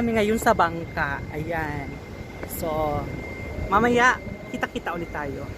kami ngayon sa bangka. Ayan. So, mamaya, kita-kita ulit tayo.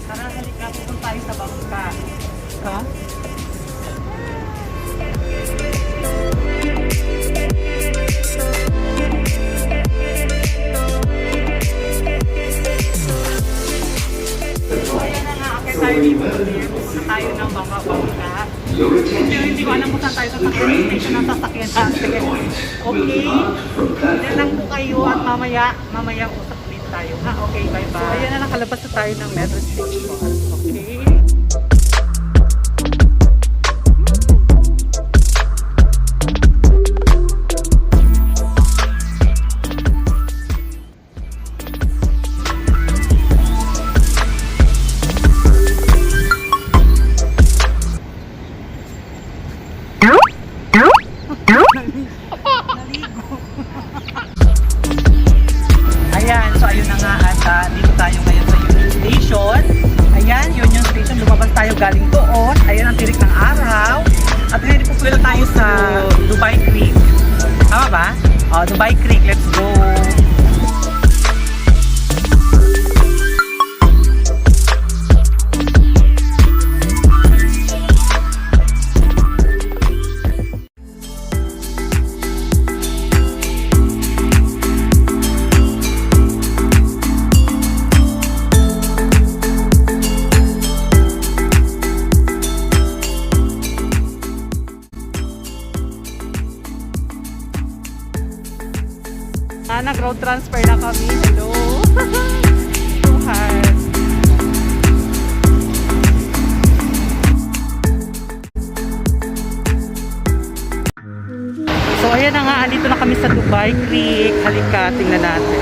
Tara, halika, pupunta tayo sa bangka. Ha? So, ayan na nga, akit tayo dito. Pupunta tayo ng bangka. Hindi ko alam kung saan tayo sasakyan. Station ang sasakyan natin. Okay? Diyan lang po kayo at mamaya usap ulit tayo. Ha? Okay, bye-bye. So, ayan na, nakalabas na tayo ng metro station. Okay? Ayan, so ayun na nga at dito tayo ngayon sa Union Station. Ayan, Union Station, lumabas tayo galing doon. Ayan ang tirik ng araw. At hindi po pwede tayo sa Dubai Creek. Tama ba? Dubai Creek, let's go! Nag-road transfer na kami. Hello! Tuhan! So ayan na nga, andito na kami sa Dubai Creek. Halika, tingnan natin.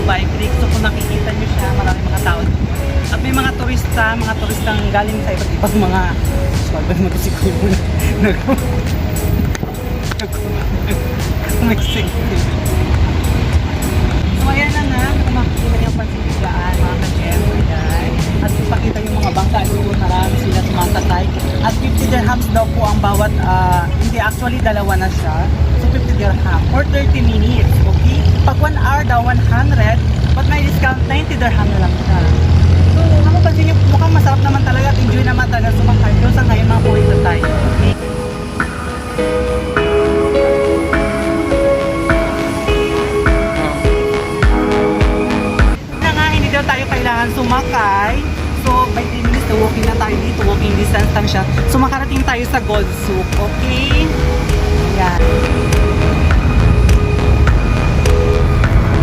Dubai Creek. So kung nakikita nyo siya, maraming mga tao. At may mga turistang galing sa iba't ibang mga swalban mo kasi ko muna. So ayan na nga, kung makikita niyo ang pansigilaan mga ka-chef, ayan. At ipakita yung mga bangka dito, marami sila sumasakay. At 50 dirhams daw po ang bawat, hindi actually dalawa na siya. So 50 dirham for 30 minutes, okay? Pag 1 hour daw, 100, but may discount 90 dirham na lang siya. So ako pansin niyo, mukhang masarap naman talaga at enjoy naman talaga sumakay. So sa ngayon mga puwit na tayo, okay? Tayo kailangan sumakay. So, by 3 minutes na walking na tayo dito. Walking distance lang siya. So, makarating tayo sa Gold Souk. Okay? Ayan.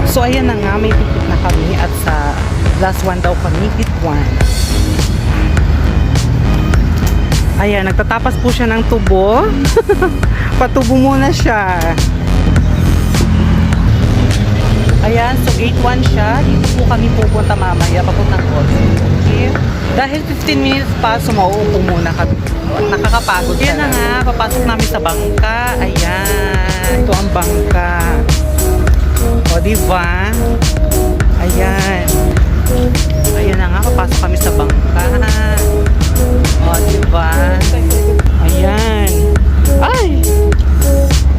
So, ayan na nga. May ticket na kami. At sa last one daw kami. Hit 1. Ayan. Nagtatapas po siya ng tubo. Patubo muna siya. Ayan, so gate 1 siya. Dito po kami pupunta mamaya, papuntang Gold Souk. Okay? Dahil 15 minutes pa, so mauupo muna kami. Nakakapagod siya. Ayan na nga, papasok namin sa bangka. Ayan, ito ang bangka. O, diba? Ayan. Ayan na nga, papasok kami sa bangka. O, diba? Ayan. Ay!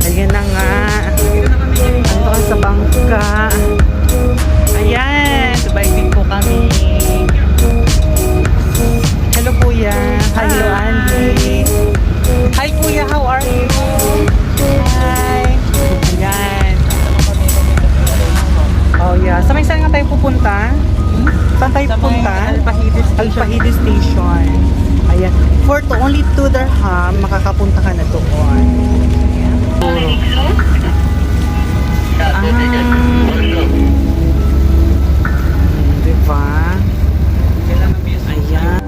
Ayan na nga. Ando ka sa bangka. Ayan. Dubai po kami. Hello, Kuya. Hello, Andy. Hi, Kuya. How are you? Hi. Ayan. Oh, yeah. Sa may saan nga tayo pupunta? Saan tayo pupunta? Al-Fahidi Station. Ayan. For only 2 dirham, makakapunta ka na doon. Diba? Ayan.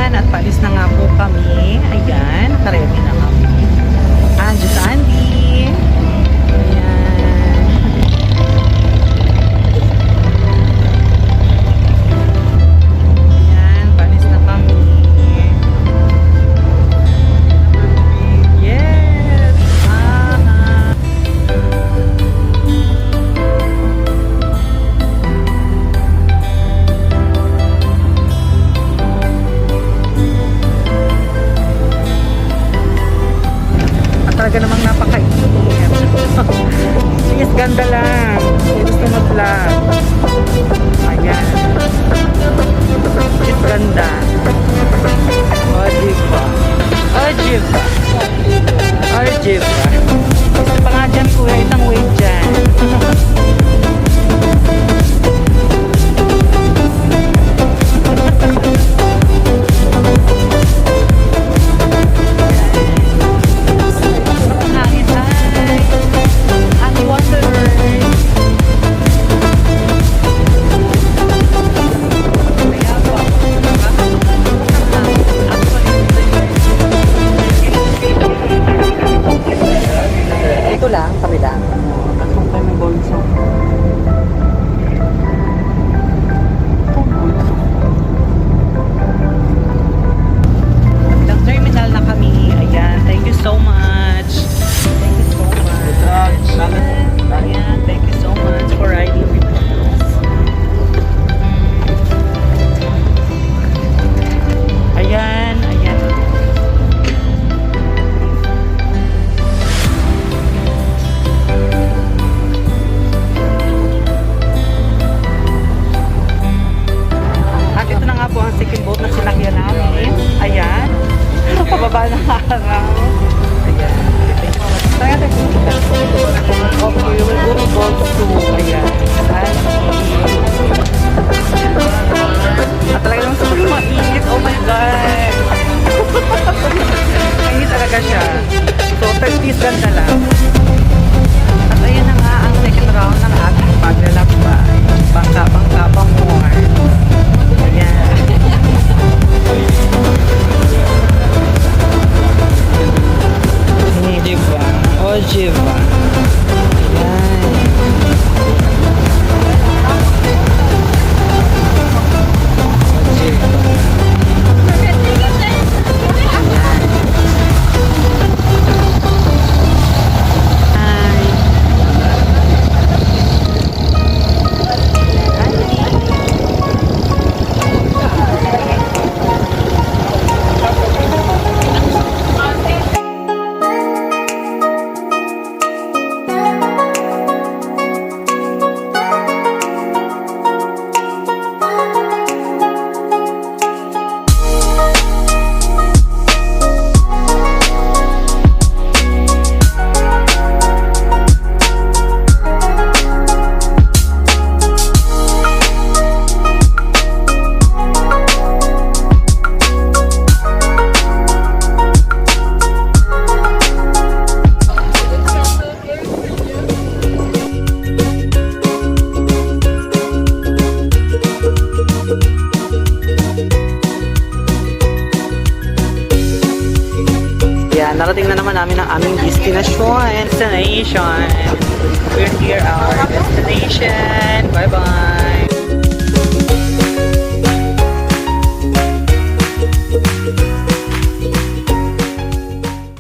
At palis na nga po kami. Ayan. Nakaready na kami. Diyos Andy. Ayan. Ayan. Palis na kami. Yes. Talaga namang napakainit. Yes, ganda lang. Gusto mag-vlog. Ayan. Yes, ganda. O, diba? O, diba? O, diba? Gusto pa nga dyan, Kuya. Isang wait dyan. Ito lang, kabila. Asong tayo ng Gold Souk. Ilang terminal na kami. Ayan, thank you so much. Thank you so much. Ayan, thank you so much for riding with us. Ayan, ayan. At ito na nga po ang second boat na sinakyan namin. Ayan. Pababa ng araw. Ayan. Saan natin pupunta? Okay, we will go to Gold Souk. Ayan. At talaga naman sobrang mainit. Oh my God. Mainit talaga siya. So, 30 ganda lang. At ayan na nga ang second round ng ating paglalakbay. Bangka, more. Ayan. narating na naman namin ang aming destination. We're near our destination. Bye-bye.